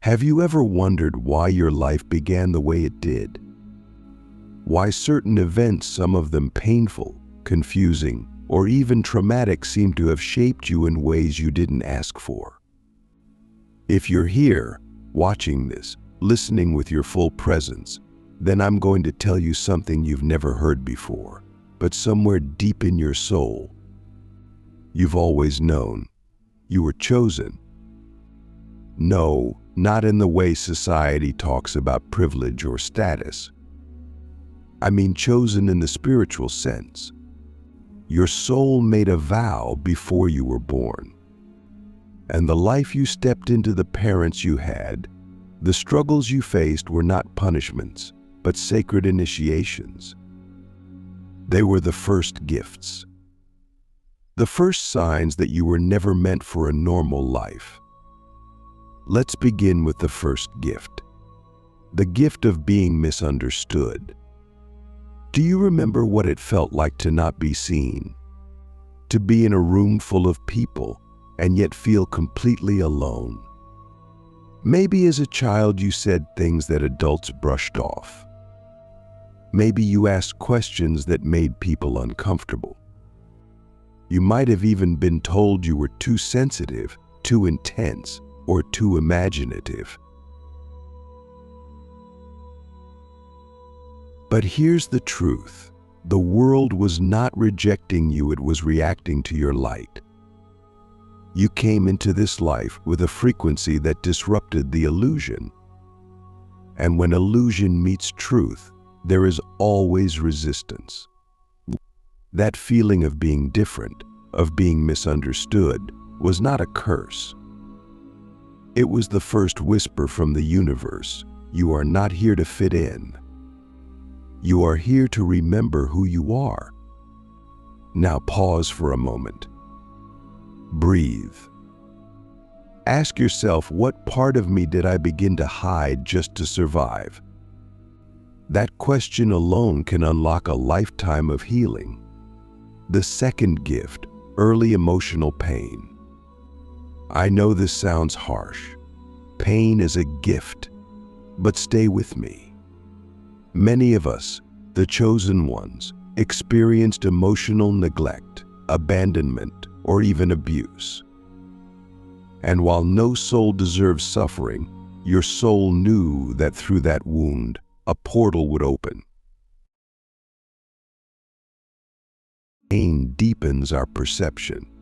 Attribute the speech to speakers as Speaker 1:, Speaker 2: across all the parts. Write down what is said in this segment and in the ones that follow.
Speaker 1: Have you ever wondered why your life began the way it did? Why certain events, some of them painful, confusing, or even traumatic, seem to have shaped you in ways you didn't ask for? If you're here, watching this, listening with your full presence, then I'm going to tell you something you've never heard before, but somewhere deep in your soul, you've always known you were chosen. No, not in the way society talks about privilege or status. I mean chosen in the spiritual sense. Your soul made a vow before you were born. And the life you stepped into, the parents you had, the struggles you faced were not punishments, but sacred initiations. They were the first gifts. The first signs that you were never meant for a normal life. Let's begin with the first gift. The gift of being misunderstood. Do you remember what it felt like to not be seen? To be in a room full of people and yet feel completely alone? Maybe as a child you said things that adults brushed off. Maybe you asked questions that made people uncomfortable. You might have even been told you were too sensitive, too intense, or too imaginative. But here's the truth. The world was not rejecting you, it was reacting to your light. You came into this life with a frequency that disrupted the illusion. And when illusion meets truth, there is always resistance. That feeling of being different, of being misunderstood, was not a curse. It was the first whisper from the universe. You are not here to fit in. You are here to remember who you are. Now pause for a moment. Breathe. Ask yourself, what part of me did I begin to hide just to survive? That question alone can unlock a lifetime of healing. The second gift, early emotional pain. I know this sounds harsh. Pain is a gift, but stay with me. Many of us, the chosen ones, experienced emotional neglect, abandonment, or even abuse. And while no soul deserves suffering, your soul knew that through that wound, a portal would open. Pain deepens our perception.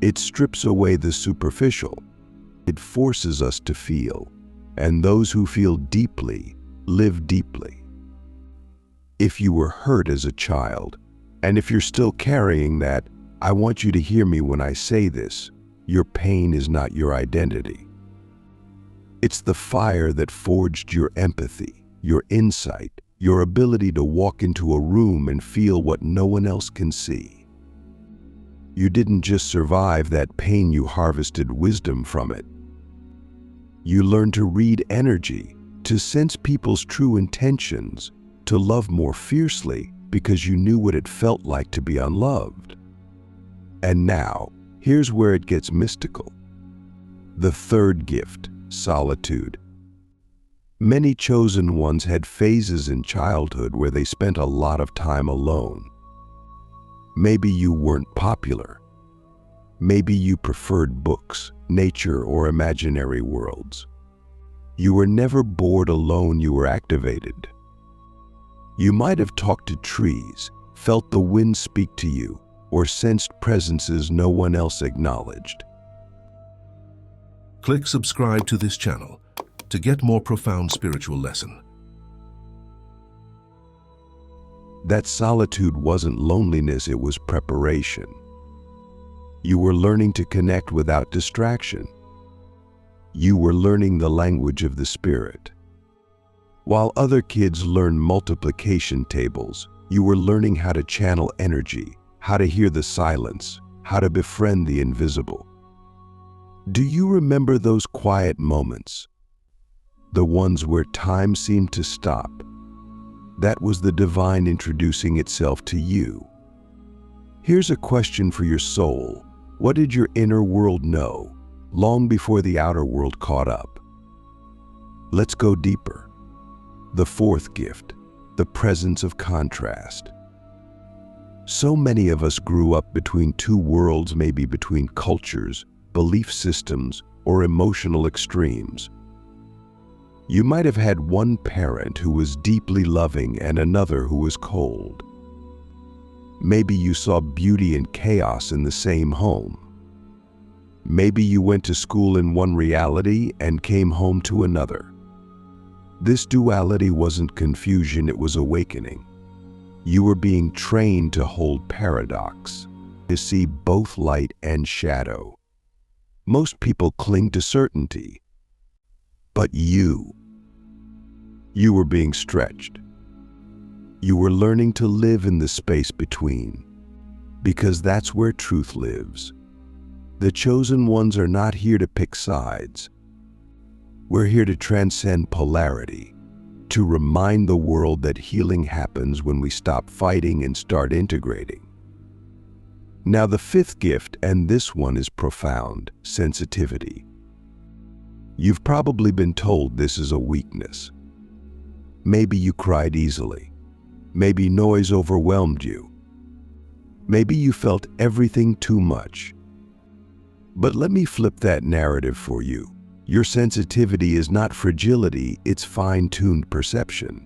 Speaker 1: It strips away the superficial. It forces us to feel, and those who feel deeply live deeply. If you were hurt as a child, and if you're still carrying that, I want you to hear me when I say this. Your pain is not your identity. It's the fire that forged your empathy, your insight, your ability to walk into a room and feel what no one else can see. You didn't just survive that pain, you harvested wisdom from it. You learned to read energy, to sense people's true intentions, to love more fiercely because you knew what it felt like to be unloved. And now, here's where it gets mystical. The third gift, solitude. Many chosen ones had phases in childhood where they spent a lot of time alone. Maybe you weren't popular. Maybe you preferred books, nature, or imaginary worlds. You were never bored alone, you were activated. You might have talked to trees, felt the wind speak to you, or sensed presences no one else acknowledged.
Speaker 2: Click subscribe to this channel to get more profound spiritual lesson.
Speaker 1: That solitude wasn't loneliness, it was preparation. You were learning to connect without distraction. You were learning the language of the spirit. While other kids learn multiplication tables, you were learning how to channel energy, how to hear the silence, how to befriend the invisible. Do you remember those quiet moments? The ones where time seemed to stop. That was the divine introducing itself to you. Here's a question for your soul. What did your inner world know long before the outer world caught up? Let's go deeper. The fourth gift, the presence of contrast. So many of us grew up between two worlds, maybe between cultures, belief systems, or emotional extremes. You might have had one parent who was deeply loving and another who was cold. Maybe you saw beauty and chaos in the same home. Maybe you went to school in one reality and came home to another. This duality wasn't confusion, it was awakening. You were being trained to hold paradox, to see both light and shadow. Most people cling to certainty, but you were being stretched. You were learning to live in the space between, because that's where truth lives. The chosen ones are not here to pick sides. We're here to transcend polarity, to remind the world that healing happens when we stop fighting and start integrating. Now the fifth gift, and this one is profound, sensitivity. You've probably been told this is a weakness. Maybe you cried easily. Maybe noise overwhelmed you. Maybe you felt everything too much. But let me flip that narrative for you. Your sensitivity is not fragility, it's fine-tuned perception.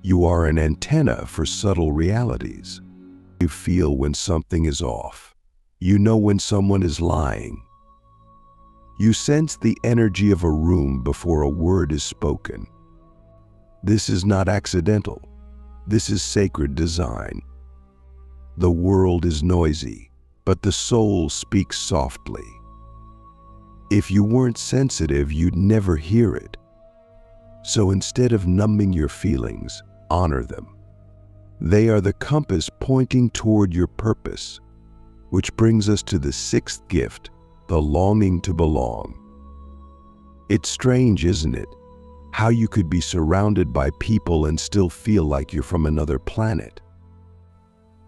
Speaker 1: You are an antenna for subtle realities. You feel when something is off. You know when someone is lying. You sense the energy of a room before a word is spoken. This is not accidental. This is sacred design. The world is noisy, but the soul speaks softly. If you weren't sensitive, you'd never hear it. So instead of numbing your feelings, honor them. They are the compass pointing toward your purpose, which brings us to the sixth gift, the longing to belong. It's strange, isn't it? How you could be surrounded by people and still feel like you're from another planet.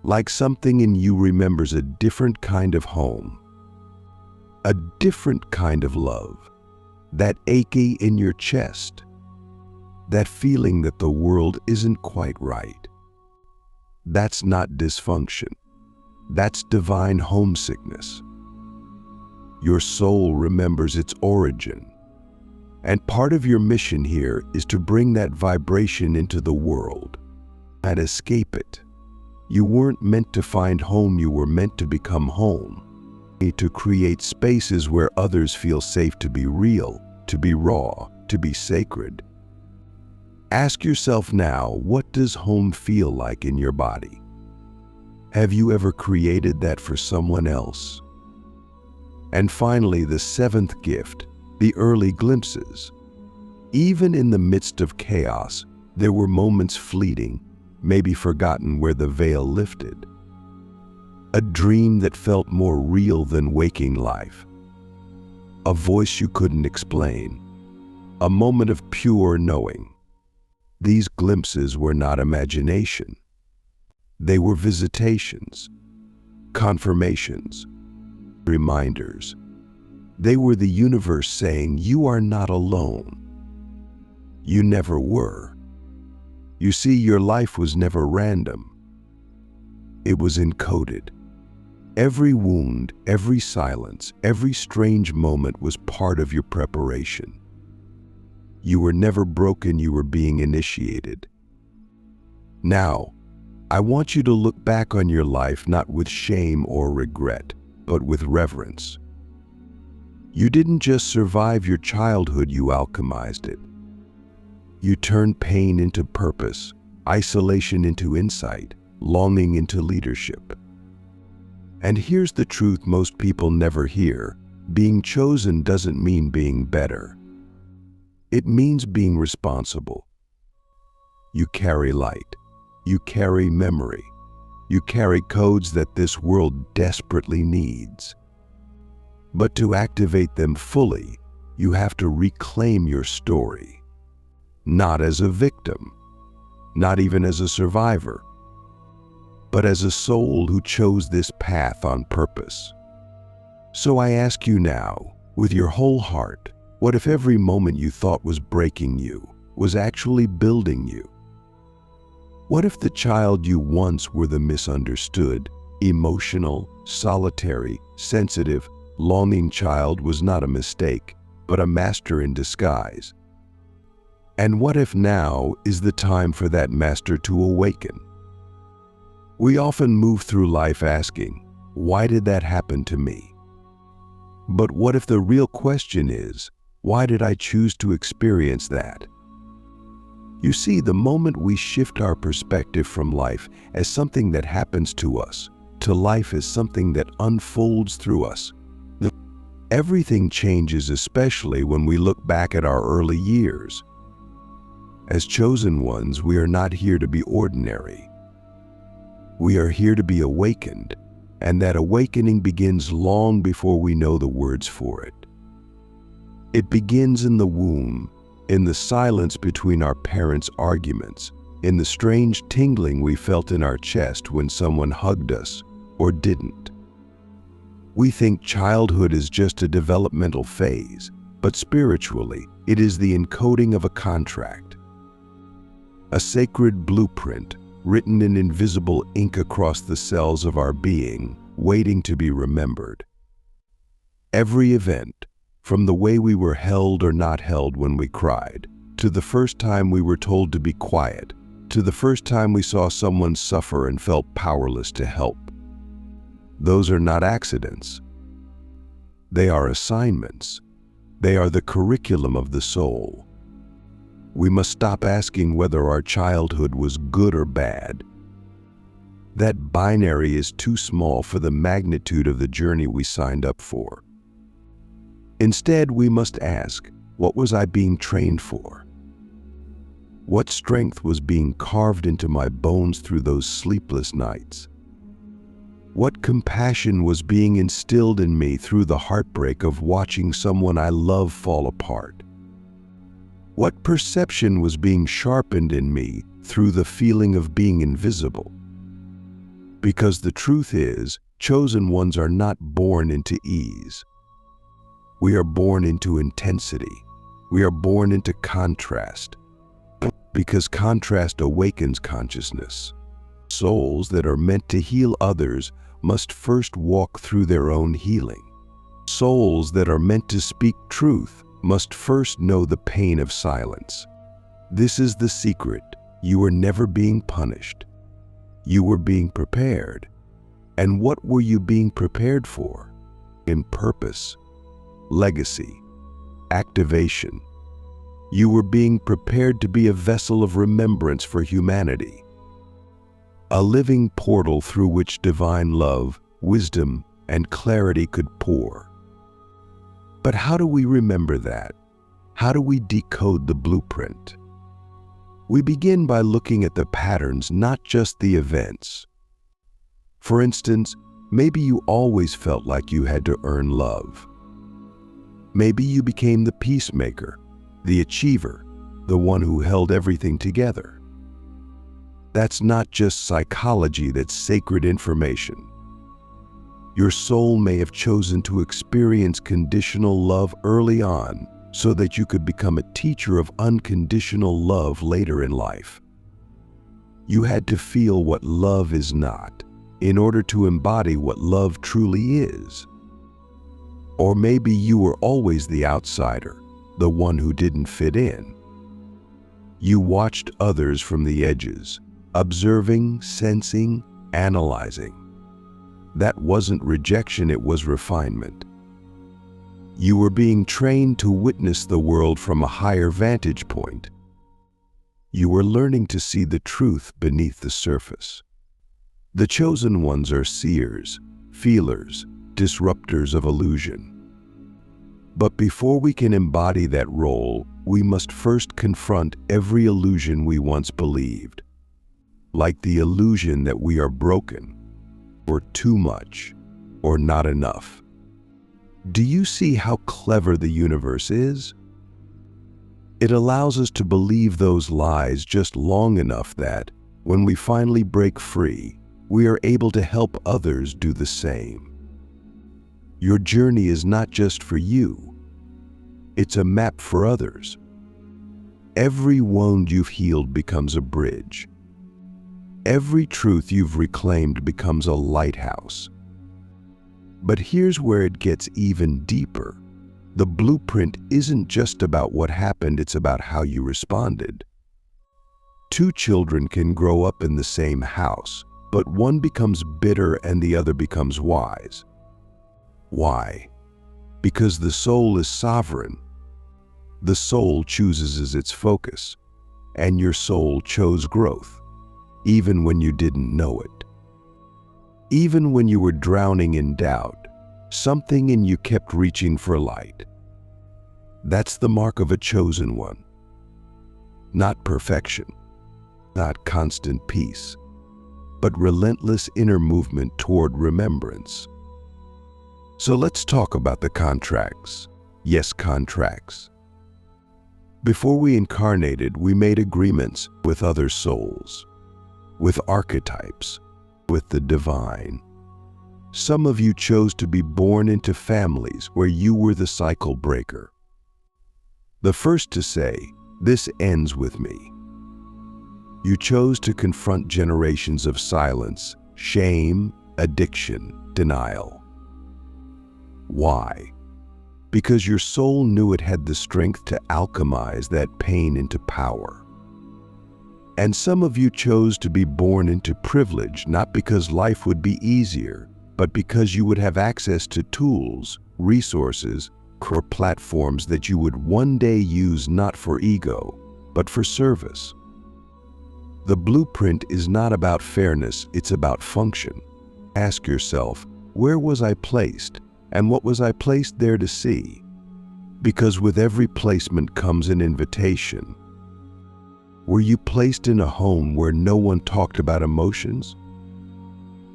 Speaker 1: Like something in you remembers a different kind of home. A different kind of love, that achy in your chest, that feeling that the world isn't quite right. That's not dysfunction, that's divine homesickness. Your soul remembers its origin, and part of your mission here is to bring that vibration into the world and escape it. You weren't meant to find home, you were meant to become home. To create spaces where others feel safe to be real, to be raw, to be sacred. Ask yourself now, what does home feel like in your body? Have you ever created that for someone else? And finally, the seventh gift, the early glimpses. Even in the midst of chaos, there were moments fleeting, maybe forgotten, where the veil lifted. A dream that felt more real than waking life. A voice you couldn't explain. A moment of pure knowing. These glimpses were not imagination. They were visitations, confirmations, reminders. They were the universe saying, you are not alone. You never were. You see, your life was never random. It was encoded. Every wound, every silence, every strange moment was part of your preparation. You were never broken, you were being initiated. Now, I want you to look back on your life not with shame or regret, but with reverence. You didn't just survive your childhood, you alchemized it. You turned pain into purpose, isolation into insight, longing into leadership. And here's the truth most people never hear. Being chosen doesn't mean being better. It means being responsible. You carry light. You carry memory. You carry codes that this world desperately needs. But to activate them fully, you have to reclaim your story. Not as a victim, not even as a survivor, but as a soul who chose this path on purpose. So I ask you now, with your whole heart, What if every moment you thought was breaking you was actually building you? What if the child you once were the misunderstood, emotional, solitary, sensitive, longing child was not a mistake, but a master in disguise? And what if now is the time for that master to awaken? We often move through life asking, why did that happen to me? But what if the real question is, why did I choose to experience that? You see, the moment we shift our perspective from life as something that happens to us, to life as something that unfolds through us, everything changes, especially when we look back at our early years. As chosen ones, we are not here to be ordinary. We are here to be awakened, and that awakening begins long before we know the words for it. It begins in the womb, in the silence between our parents' arguments, in the strange tingling we felt in our chest when someone hugged us or didn't. We think childhood is just a developmental phase, but spiritually, it is the encoding of a contract. A sacred blueprint written in invisible ink across the cells of our being, waiting to be remembered. Every event, from the way we were held or not held when we cried, to the first time we were told to be quiet, to the first time we saw someone suffer and felt powerless to help. Those are not accidents. They are assignments. They are the curriculum of the soul. We must stop asking whether our childhood was good or bad. That binary is too small for the magnitude of the journey we signed up for. Instead, we must ask, what was I being trained for? What strength was being carved into my bones through those sleepless nights? What compassion was being instilled in me through the heartbreak of watching someone I love fall apart? What perception was being sharpened in me through the feeling of being invisible? Because the truth is, chosen ones are not born into ease. We are born into intensity. We are born into contrast. Because contrast awakens consciousness. Souls that are meant to heal others must first walk through their own healing. Souls that are meant to speak truth must first know the pain of silence. This is the secret. You were never being punished. You were being prepared. And what were you being prepared for? In purpose, legacy, activation. You were being prepared to be a vessel of remembrance for humanity. A living portal through which divine love, wisdom, and clarity could pour. But how do we remember that? How do we decode the blueprint? We begin by looking at the patterns, not just the events. For instance, maybe you always felt like you had to earn love. Maybe you became the peacemaker, the achiever, the one who held everything together. That's not just psychology, that's sacred information. Your soul may have chosen to experience conditional love early on so that you could become a teacher of unconditional love later in life. You had to feel what love is not in order to embody what love truly is. Or maybe you were always the outsider, the one who didn't fit in. You watched others from the edges, observing, sensing, analyzing. That wasn't rejection, it was refinement. You were being trained to witness the world from a higher vantage point. You were learning to see the truth beneath the surface. The chosen ones are seers, feelers, disruptors of illusion. But before we can embody that role, we must first confront every illusion we once believed. Like the illusion that we are broken, or too much, or not enough. Do you see how clever the universe is? It allows us to believe those lies just long enough that, when we finally break free, we are able to help others do the same. Your journey is not just for you. It's a map for others. Every wound you've healed becomes a bridge. Every truth you've reclaimed becomes a lighthouse. But here's where it gets even deeper. The blueprint isn't just about what happened, it's about how you responded. Two children can grow up in the same house, but one becomes bitter and the other becomes wise. Why? Because the soul is sovereign. The soul chooses its focus, and your soul chose growth, even when you didn't know it. Even when you were drowning in doubt, something in you kept reaching for light. That's the mark of a chosen one. Not perfection, not constant peace, but relentless inner movement toward remembrance. So let's talk about the contracts. Yes, contracts. Before we incarnated, we made agreements with other souls, with archetypes, with the divine. Some of you chose to be born into families where you were the cycle breaker. The first to say, "This ends with me." You chose to confront generations of silence, shame, addiction, denial. Why? Because your soul knew it had the strength to alchemize that pain into power. And some of you chose to be born into privilege, not because life would be easier, but because you would have access to tools, resources, or platforms that you would one day use not for ego, but for service. The blueprint is not about fairness, it's about function. Ask yourself, where was I placed, and what was I placed there to see? Because with every placement comes an invitation. Were you placed in a home where no one talked about emotions?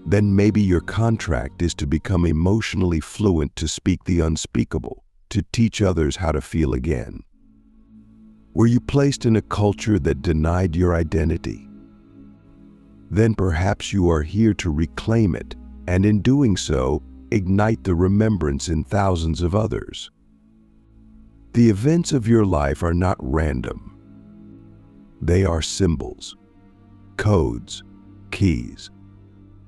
Speaker 1: Then maybe your contract is to become emotionally fluent, to speak the unspeakable, to teach others how to feel again. Were you placed in a culture that denied your identity? Then perhaps you are here to reclaim it, and in doing so, ignite the remembrance in thousands of others. The events of your life are not random. They are symbols, codes, keys.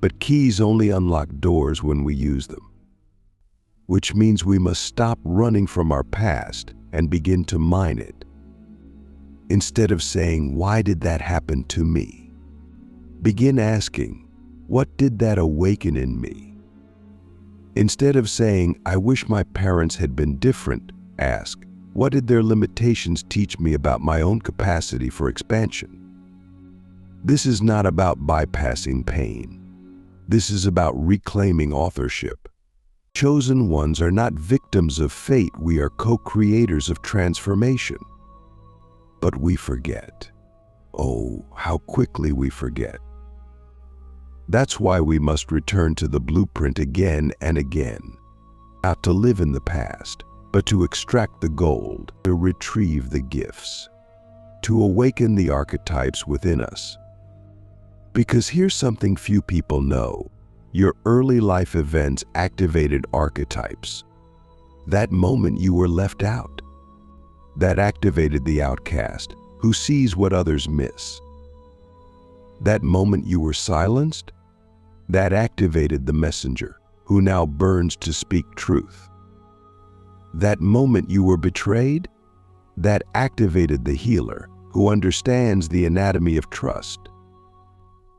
Speaker 1: But keys only unlock doors when we use them. Which means we must stop running from our past and begin to mine it. Instead of saying, "Why did that happen to me?" begin asking, "What did that awaken in me?" Instead of saying, "I wish my parents had been different," ask, "What did their limitations teach me about my own capacity for expansion?" This is not about bypassing pain. This is about reclaiming authorship. Chosen ones are not victims of fate, we are co-creators of transformation. But we forget. Oh, how quickly we forget. That's why we must return to the blueprint again and again. Not to live in the past, but to extract the gold, to retrieve the gifts, to awaken the archetypes within us. Because here's something few people know. Your early life events activated archetypes. That moment you were left out. That activated the outcast, who sees what others miss. That moment you were silenced, that activated the messenger, who now burns to speak truth. That moment you were betrayed, that activated the healer, who understands the anatomy of trust.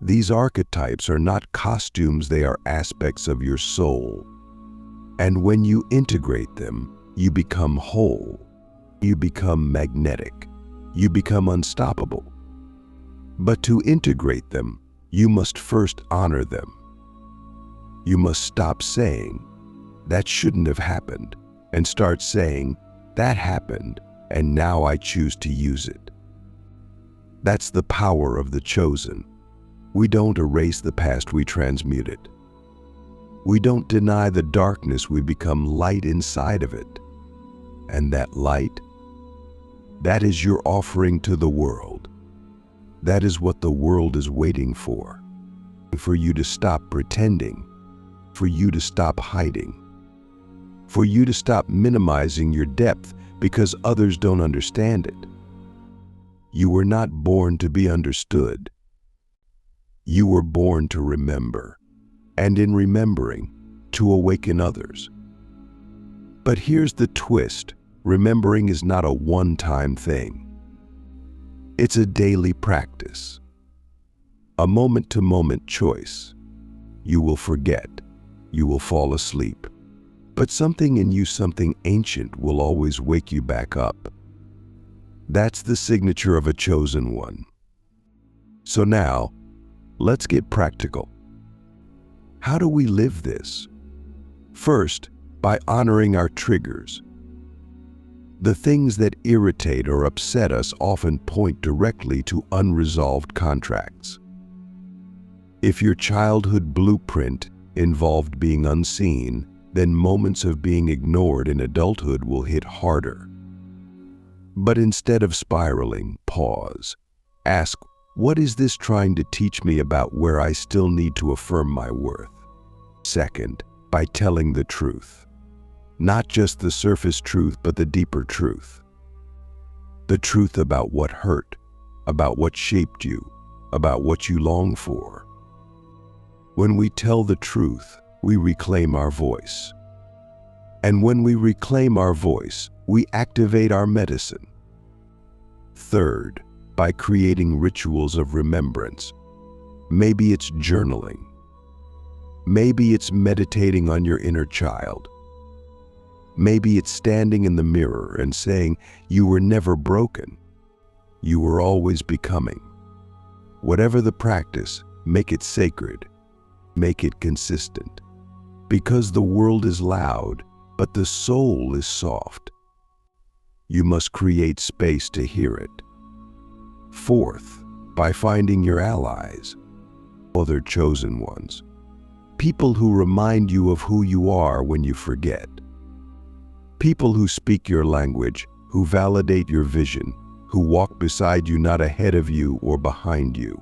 Speaker 1: These archetypes are not costumes, they are aspects of your soul. And when you integrate them, you become whole. You become magnetic. You become unstoppable. But to integrate them, you must first honor them. You must stop saying, "That shouldn't have happened," and start saying, "That happened, and now I choose to use it." That's the power of the chosen. We don't erase the past, we transmute it. We don't deny the darkness, we become light inside of it. And that light, that is your offering to the world. That is what the world is waiting for you to stop pretending, for you to stop hiding, for you to stop minimizing your depth, because others don't understand it. You were not born to be understood. You were born to remember, and in remembering, to awaken others. But here's the twist: remembering is not a one-time thing. It's a daily practice, a moment-to-moment choice. You will forget, you will fall asleep, but something in you, something ancient, will always wake you back up. That's the signature of a chosen one. So now, let's get practical. How do we live this? First, by honoring our triggers. The things that irritate or upset us often point directly to unresolved contracts. If your childhood blueprint involved being unseen, then moments of being ignored in adulthood will hit harder. But instead of spiraling, pause. Ask, what is this trying to teach me about where I still need to affirm my worth? Second, by telling the truth. Not just the surface truth, but the deeper truth. The truth about what hurt, about what shaped you, about what you long for. When we tell the truth, we reclaim our voice. And when we reclaim our voice, we activate our medicine. Third, by creating rituals of remembrance. Maybe it's journaling. Maybe it's meditating on your inner child. Maybe it's standing in the mirror and saying, you were never broken. You were always becoming. Whatever the practice, make it sacred. Make it consistent. Because the world is loud, but the soul is soft. You must create space to hear it. Fourth, by finding your allies, other chosen ones. People who remind you of who you are when you forget. People who speak your language, who validate your vision, who walk beside you, not ahead of you or behind you.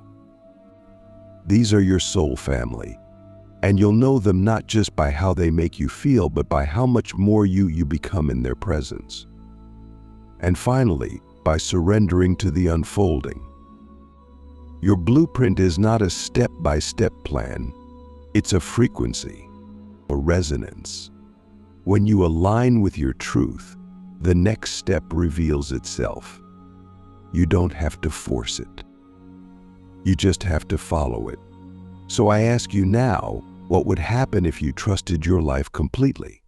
Speaker 1: These are your soul family, and you'll know them not just by how they make you feel, but by how much more you become in their presence. And finally, by surrendering to the unfolding. Your blueprint is not a step-by-step plan. It's a frequency, a resonance. When you align with your truth, the next step reveals itself. You don't have to force it. You just have to follow it. So I ask you now, what would happen if you trusted your life completely?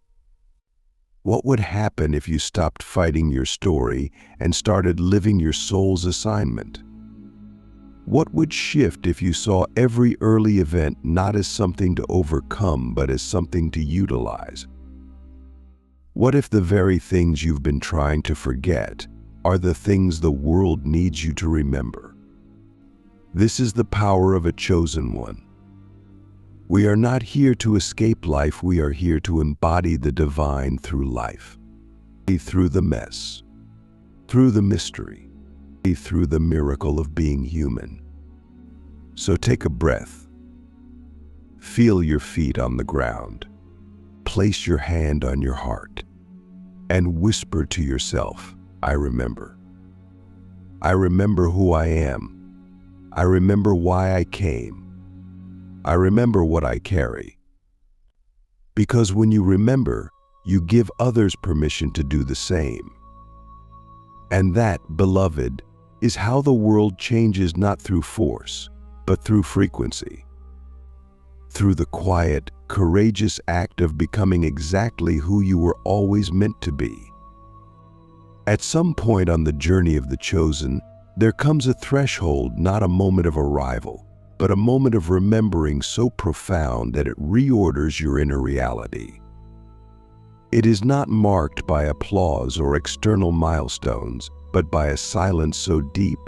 Speaker 1: What would happen if you stopped fighting your story and started living your soul's assignment? What would shift if you saw every early event not as something to overcome, but as something to utilize? What if the very things you've been trying to forget are the things the world needs you to remember? This is the power of a chosen one. We are not here to escape life, we are here to embody the divine through life. Through the mess, through the mystery, through the miracle of being human. So take a breath. Feel your feet on the ground. Place your hand on your heart and whisper to yourself, I remember. I remember who I am. I remember why I came. I remember what I carry. Because when you remember, you give others permission to do the same. And that, beloved, is how the world changes, not through force, but through frequency. Through the quiet, courageous act of becoming exactly who you were always meant to be. At some point on the journey of the chosen, there comes a threshold, not a moment of arrival, but a moment of remembering so profound that it reorders your inner reality. It is not marked by applause or external milestones, but by a silence so deep,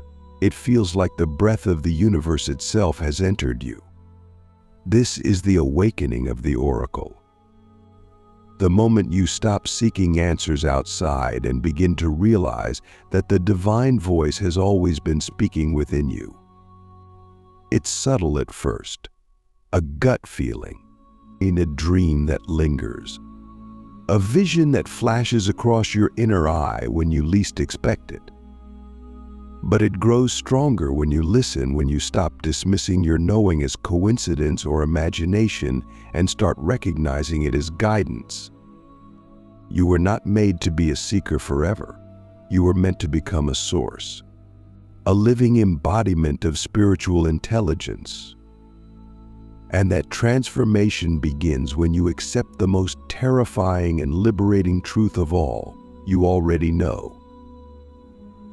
Speaker 1: it feels like the breath of the universe itself has entered you. This is the awakening of the oracle. The moment you stop seeking answers outside and begin to realize that the divine voice has always been speaking within you. It's subtle at first, a gut feeling, in a dream that lingers. A vision that flashes across your inner eye when you least expect it. But it grows stronger when you listen, when you stop dismissing your knowing as coincidence or imagination and start recognizing it as guidance. You were not made to be a seeker forever. You were meant to become a source, a living embodiment of spiritual intelligence. And that transformation begins when you accept the most terrifying and liberating truth of all: you already know.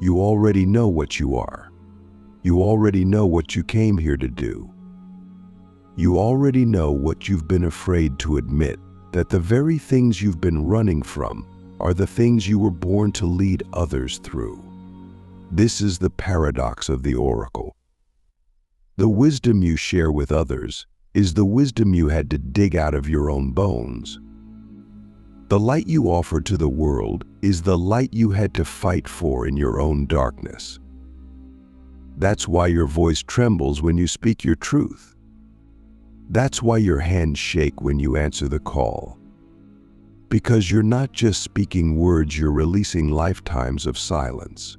Speaker 1: You already know what you are. You already know what you came here to do. You already know what you've been afraid to admit, that the very things you've been running from are the things you were born to lead others through. This is the paradox of the oracle. The wisdom you share with others is the wisdom you had to dig out of your own bones. The light you offer to the world is the light you had to fight for in your own darkness. That's why your voice trembles when you speak your truth. That's why your hands shake when you answer the call. Because you're not just speaking words, you're releasing lifetimes of silence.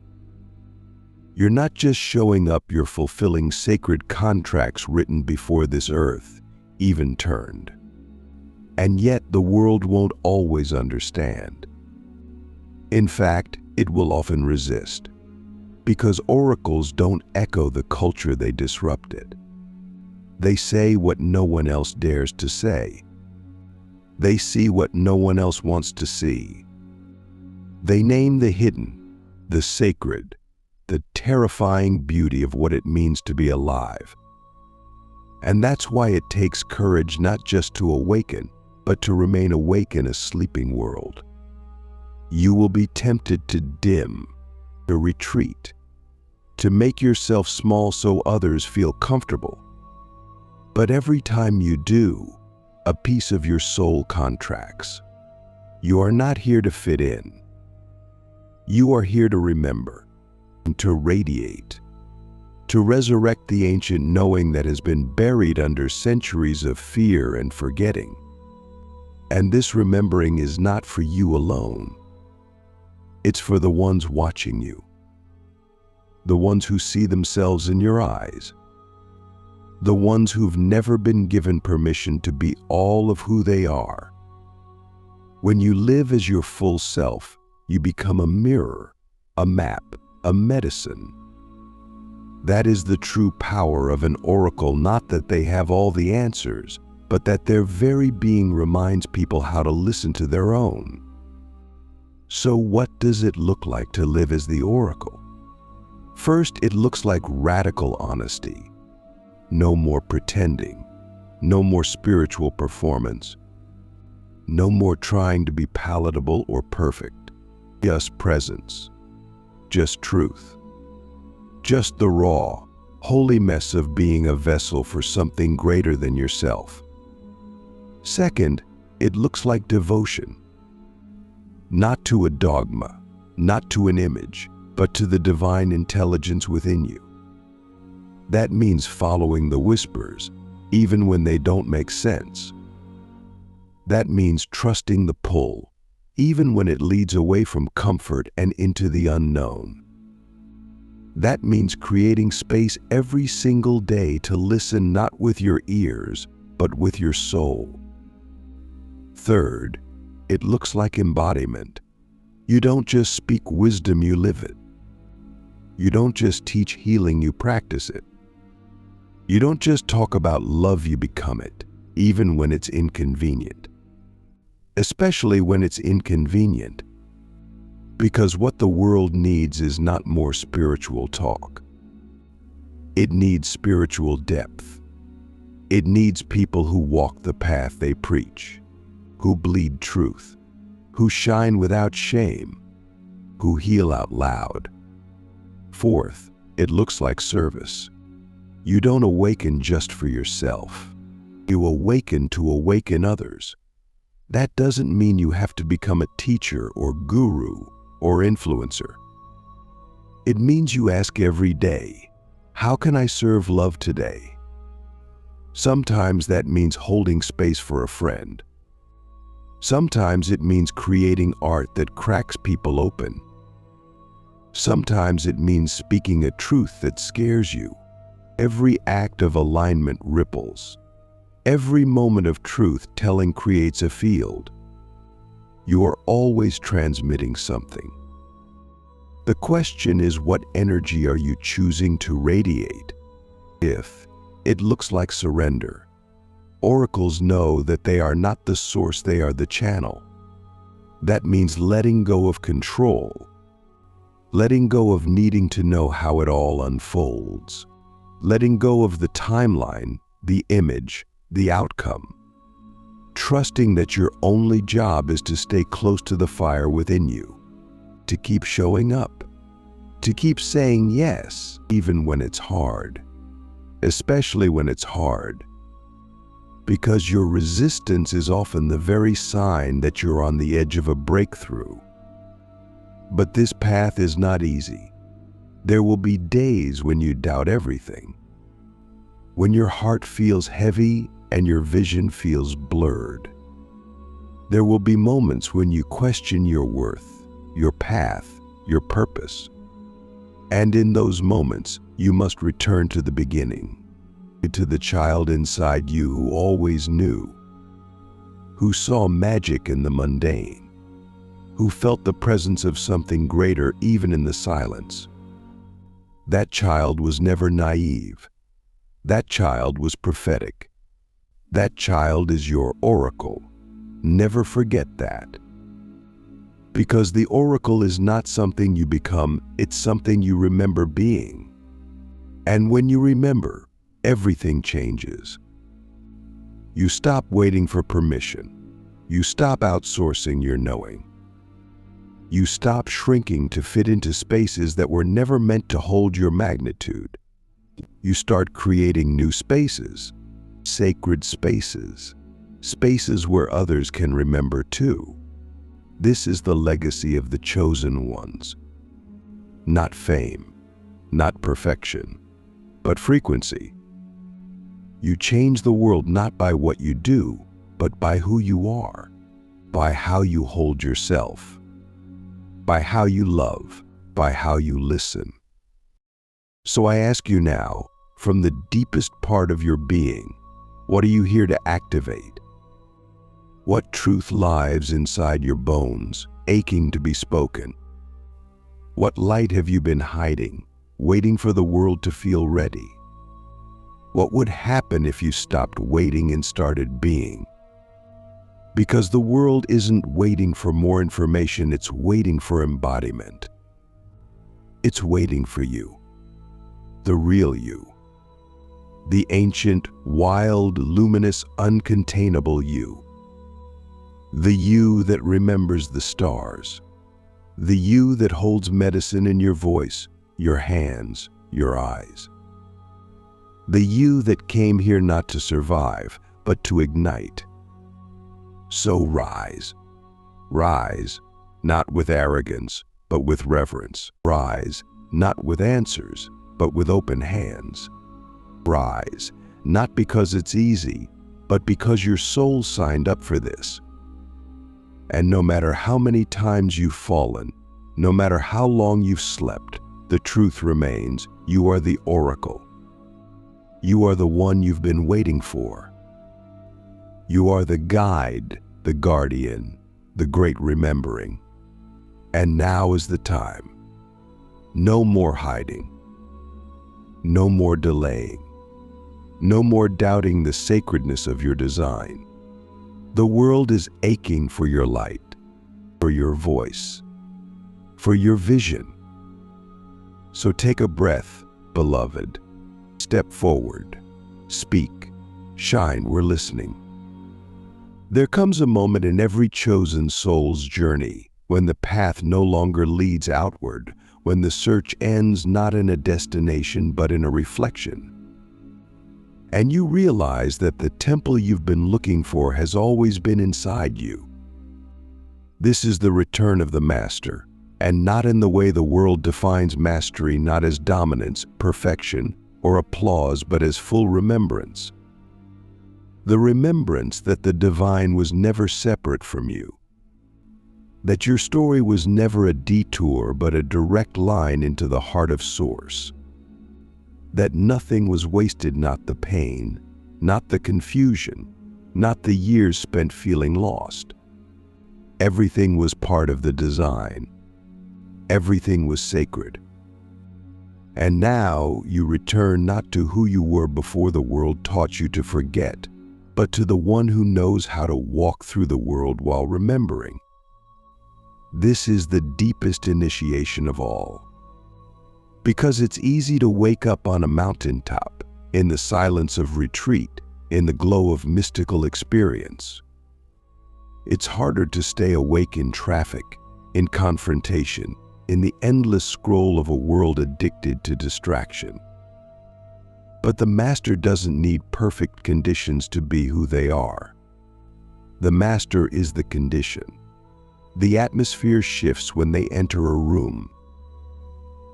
Speaker 1: You're not just showing up, you're fulfilling sacred contracts written before this earth even turned. And yet the world won't always understand. In fact, it will often resist, because oracles don't echo the culture they disrupted. They say what no one else dares to say. They see what no one else wants to see. They name the hidden, the sacred, the terrifying beauty of what it means to be alive. And that's why it takes courage not just to awaken, but to remain awake in a sleeping world. You will be tempted to dim, to retreat, to make yourself small so others feel comfortable. But every time you do, a piece of your soul contracts. You are not here to fit in. You are here to remember, to radiate, to resurrect the ancient knowing that has been buried under centuries of fear and forgetting. And this remembering is not for you alone. It's for the ones watching you, the ones who see themselves in your eyes, the ones who've never been given permission to be all of who they are. When you live as your full self, you become a mirror, a map, a medicine. That is the true power of an oracle, not that they have all the answers, but that their very being reminds people how to listen to their own. So what does it look like to live as the oracle? First, it looks like radical honesty. No more pretending, no more spiritual performance, no more trying to be palatable or perfect. Just presence, just truth, just the raw, holy mess of being a vessel for something greater than yourself. Second, it looks like devotion. Not to a dogma, not to an image, but to the divine intelligence within you. That means following the whispers, even when they don't make sense. That means trusting the pull, even when it leads away from comfort and into the unknown. That means creating space every single day to listen not with your ears, but with your soul. Third, it looks like embodiment. You don't just speak wisdom, you live it. You don't just teach healing, you practice it. You don't just talk about love, you become it, even when it's inconvenient. Especially when it's inconvenient. Because what the world needs is not more spiritual talk. It needs spiritual depth. It needs people who walk the path they preach, who bleed truth, who shine without shame, who heal out loud. Fourth, it looks like service. You don't awaken just for yourself. You awaken to awaken others. That doesn't mean you have to become a teacher or guru or influencer. It means you ask every day, how can I serve love today? Sometimes that means holding space for a friend. Sometimes it means creating art that cracks people open. Sometimes it means speaking a truth that scares you. Every act of alignment ripples. Every moment of truth-telling creates a field. You are always transmitting something. The question is, what energy are you choosing to radiate? If it looks like surrender, oracles know that they are not the source, they are the channel. That means letting go of control, letting go of needing to know how it all unfolds, letting go of the timeline, the image, the outcome, trusting that your only job is to stay close to the fire within you, to keep showing up, to keep saying yes, even when it's hard, especially when it's hard, because your resistance is often the very sign that you're on the edge of a breakthrough. But this path is not easy. There will be days when you doubt everything, when your heart feels heavy and your vision feels blurred. There will be moments when you question your worth, your path, your purpose. And in those moments, you must return to the beginning, to the child inside you who always knew, who saw magic in the mundane, who felt the presence of something greater even in the silence. That child was never naive. That child was prophetic. That child is your oracle. Never forget that. Because the oracle is not something you become, it's something you remember being. And when you remember, everything changes. You stop waiting for permission. You stop outsourcing your knowing. You stop shrinking to fit into spaces that were never meant to hold your magnitude. You start creating new spaces, sacred spaces, spaces where others can remember too. This is the legacy of the chosen ones. Not fame, not perfection, but frequency. You change the world not by what you do, but by who you are, by how you hold yourself, by how you love, by how you listen. So I ask you now, from the deepest part of your being, what are you here to activate? What truth lies inside your bones, aching to be spoken? What light have you been hiding, waiting for the world to feel ready? What would happen if you stopped waiting and started being? Because the world isn't waiting for more information, it's waiting for embodiment. It's waiting for you, the real you, the ancient, wild, luminous, uncontainable you. The you that remembers the stars. The you that holds medicine in your voice, your hands, your eyes. The you that came here not to survive, but to ignite. So rise. Rise, not with arrogance, but with reverence. Rise, not with answers, but with open hands. Rise, not because it's easy, but because your soul signed up for this. And no matter how many times you've fallen, no matter how long you've slept, the truth remains. You are the oracle. You are the one you've been waiting for. You are the guide, the guardian, the great remembering. And now is the time. No more hiding. No more delaying. No more doubting the sacredness of your design. The world is aching for your light, for your voice, for your vision. So take a breath, beloved. Step forward. Speak. Shine, we're listening. There comes a moment in every chosen soul's journey when the path no longer leads outward, when the search ends not in a destination but in a reflection. And you realize that the temple you've been looking for has always been inside you. This is the return of the master, and not in the way the world defines mastery, not as dominance, perfection, or applause, but as full remembrance. The remembrance that the divine was never separate from you, that your story was never a detour but a direct line into the heart of Source, that nothing was wasted, not the pain, not the confusion, not the years spent feeling lost. Everything was part of the design. Everything was sacred. And now you return not to who you were before the world taught you to forget, but to the one who knows how to walk through the world while remembering. This is the deepest initiation of all. Because it's easy to wake up on a mountaintop, in the silence of retreat, in the glow of mystical experience. It's harder to stay awake in traffic, in confrontation, in the endless scroll of a world addicted to distraction. But the master doesn't need perfect conditions to be who they are. The master is the condition. The atmosphere shifts when they enter a room.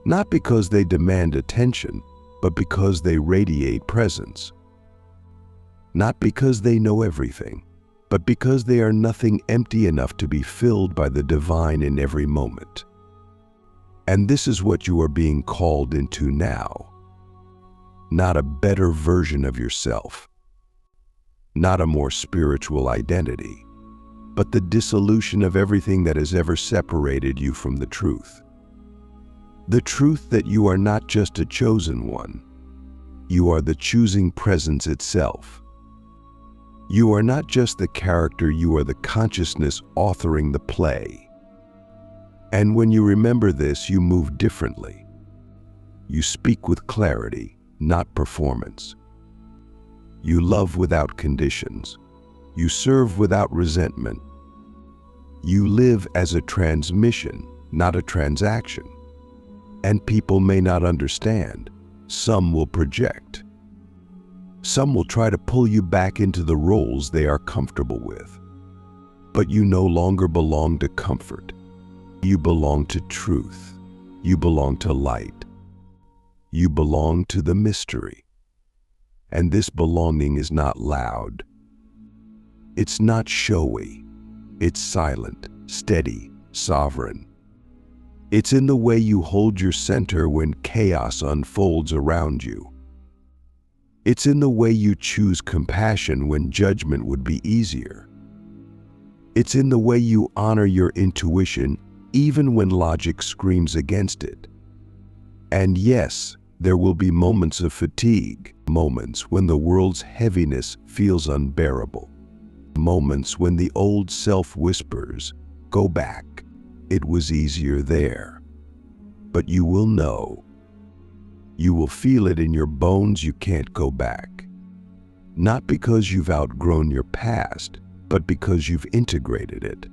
Speaker 1: Not because they demand attention, but because they radiate presence. Not because they know everything, but because they are nothing empty enough to be filled by the divine in every moment. And this is what you are being called into now. Not a better version of yourself, not a more spiritual identity, but the dissolution of everything that has ever separated you from the truth. The truth that you are not just a chosen one, you are the choosing presence itself. You are not just the character, you are the consciousness authoring the play. And when you remember this, you move differently. You speak with clarity, not performance. You love without conditions. You serve without resentment. You live as a transmission, not a transaction. And people may not understand. Some will project. Some will try to pull you back into the roles they are comfortable with. But you no longer belong to comfort. You belong to truth. You belong to light. You belong to the mystery. And this belonging is not loud. It's not showy. It's silent, steady, sovereign. It's in the way you hold your center when chaos unfolds around you. It's in the way you choose compassion when judgment would be easier. It's in the way you honor your intuition even when logic screams against it. And yes, there will be moments of fatigue, moments when the world's heaviness feels unbearable, moments when the old self whispers, "Go back, it was easier there." But you will know. You will feel it in your bones you can't go back. Not because you've outgrown your past, but because you've integrated it.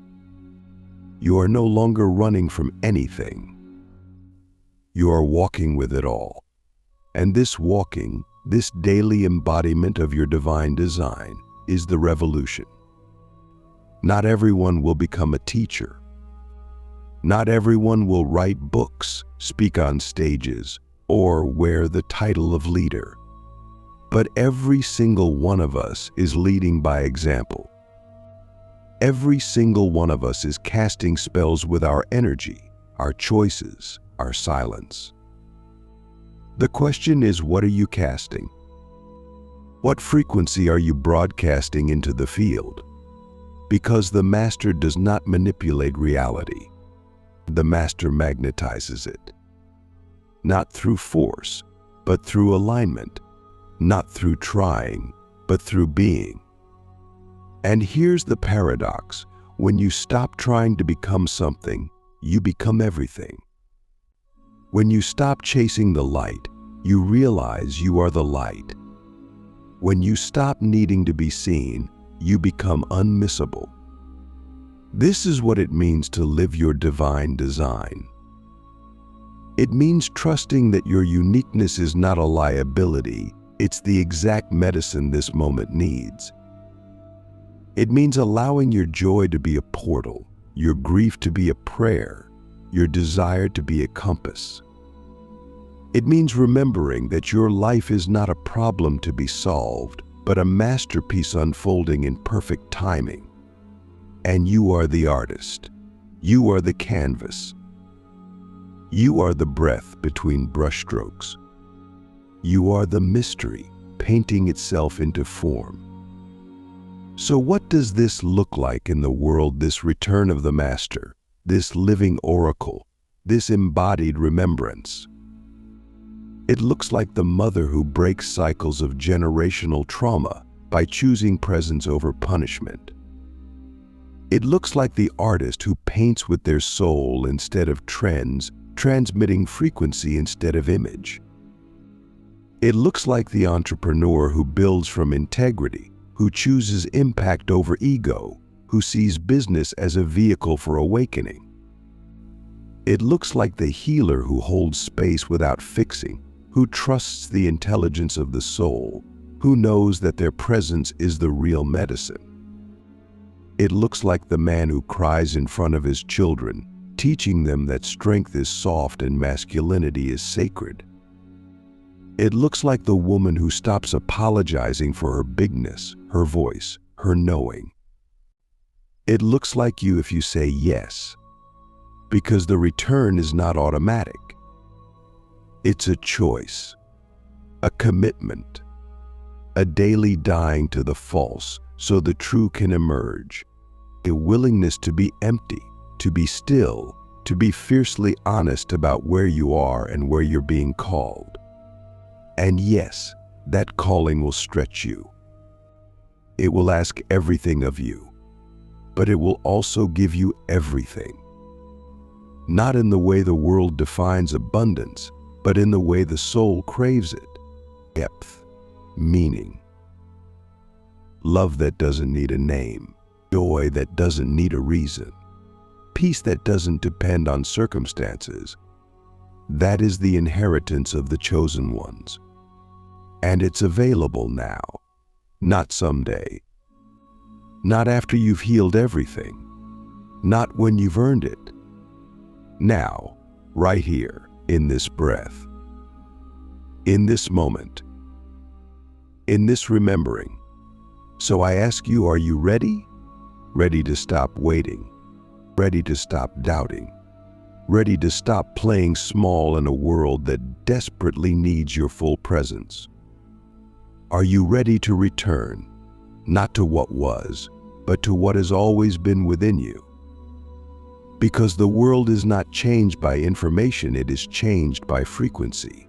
Speaker 1: You are no longer running from anything. You are walking with it all. And this walking, this daily embodiment of your divine design, is the revolution. Not everyone will become a teacher. Not everyone will write books, speak on stages, or wear the title of leader. But every single one of us is leading by example. Every single one of us is casting spells with our energy, our choices, our silence. The question is, what are you casting? What frequency are you broadcasting into the field? Because the master does not manipulate reality. The master magnetizes it. Not through force, but through alignment. Not through trying, but through being. And here's the paradox. When you stop trying to become something, you become everything. When you stop chasing the light, you realize you are the light. When you stop needing to be seen, you become unmissable. This is what it means to live your divine design. It means trusting that your uniqueness is not a liability, it's the exact medicine this moment needs. It means allowing your joy to be a portal, your grief to be a prayer, your desire to be a compass. It means remembering that your life is not a problem to be solved, but a masterpiece unfolding in perfect timing. And you are the artist. You are the canvas. You are the breath between brushstrokes. You are the mystery painting itself into form. So what does this look like in the world, this return of the master, this living oracle, this embodied remembrance? It looks like the mother who breaks cycles of generational trauma by choosing presence over punishment. It looks like the artist who paints with their soul instead of trends, transmitting frequency instead of image. It looks like the entrepreneur who builds from integrity, who chooses impact over ego, who sees business as a vehicle for awakening. It looks like the healer who holds space without fixing, who trusts the intelligence of the soul, who knows that their presence is the real medicine. It looks like the man who cries in front of his children, teaching them that strength is soft and masculinity is sacred. It looks like the woman who stops apologizing for her bigness, her voice, her knowing. It looks like you if you say yes, because the return is not automatic. It's a choice, a commitment, a daily dying to the false so the true can emerge, a willingness to be empty, to be still, to be fiercely honest about where you are and where you're being called. And yes, that calling will stretch you. It will ask everything of you, but it will also give you everything. Not in the way the world defines abundance, but in the way the soul craves it. Depth, meaning, love that doesn't need a name, joy that doesn't need a reason, peace that doesn't depend on circumstances. That is the inheritance of the chosen ones. And it's available now, not someday. Not after you've healed everything, not when you've earned it. Now, right here, in this breath, in this moment, in this remembering. So I ask you, are you ready? Ready to stop waiting, ready to stop doubting, ready to stop playing small in a world that desperately needs your full presence? Are you ready to return, not to what was, but to what has always been within you? Because the world is not changed by information, it is changed by frequency.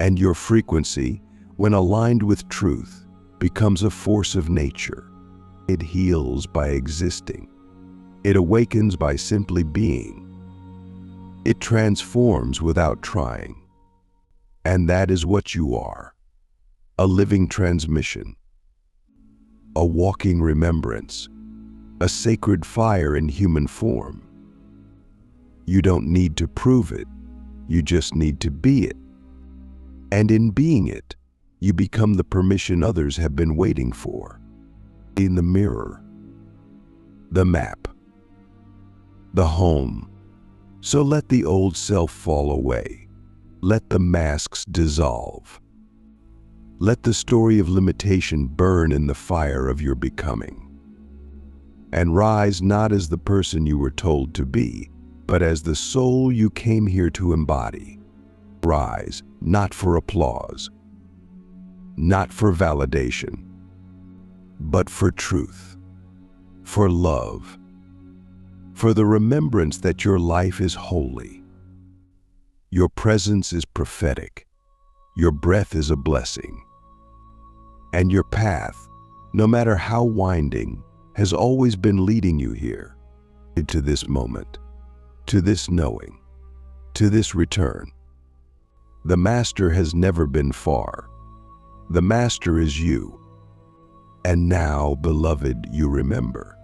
Speaker 1: And your frequency, when aligned with truth, becomes a force of nature. It heals by existing. It awakens by simply being. It transforms without trying. And that is what you are. A living transmission. A walking remembrance. A sacred fire in human form. You don't need to prove it. You just need to be it. And in being it, you become the permission others have been waiting for. In the mirror, the map, the home. So let the old self fall away. Let the masks dissolve. Let the story of limitation burn in the fire of your becoming. And rise not as the person you were told to be, but as the soul you came here to embody. Rise, not for applause, not for validation, but for truth, for love, for the remembrance that your life is holy. Your presence is prophetic. Your breath is a blessing. And your path, no matter how winding, has always been leading you here, to this moment, to this knowing, to this return. The Master has never been far. The Master is you. And now, beloved, you remember.